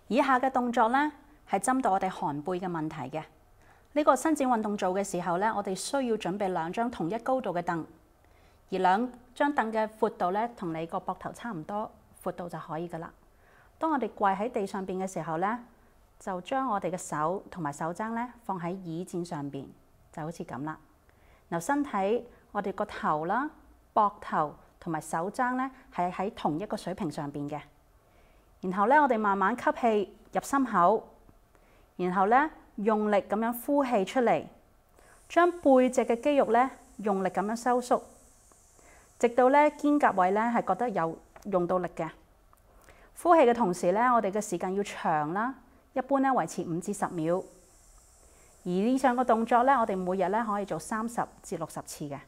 以下嘅動作咧係針對我哋寒背嘅問題嘅。呢個伸展運動做嘅時候咧，我哋需要準備兩張同一高度嘅凳，而兩張凳嘅闊度咧同你個膊頭差唔多闊度就可以㗎啦。當我哋跪喺地上邊嘅時候咧，就將我哋嘅手同埋手踭咧放喺椅墊上邊，就好似咁啦。嗱，身體我哋個頭啦、膊頭同埋手踭咧係喺同一個水平上邊嘅。然後咧，我哋慢慢吸氣入心口，然後咧用力咁樣呼氣出嚟，將背脊嘅肌肉咧用力咁樣收縮，直到咧肩胛位咧係覺得有用到力嘅。呼氣嘅同時咧，我哋嘅時間要長啦，一般咧維持5至10秒。而以上個動作咧，我哋每日咧可以做30至60次嘅。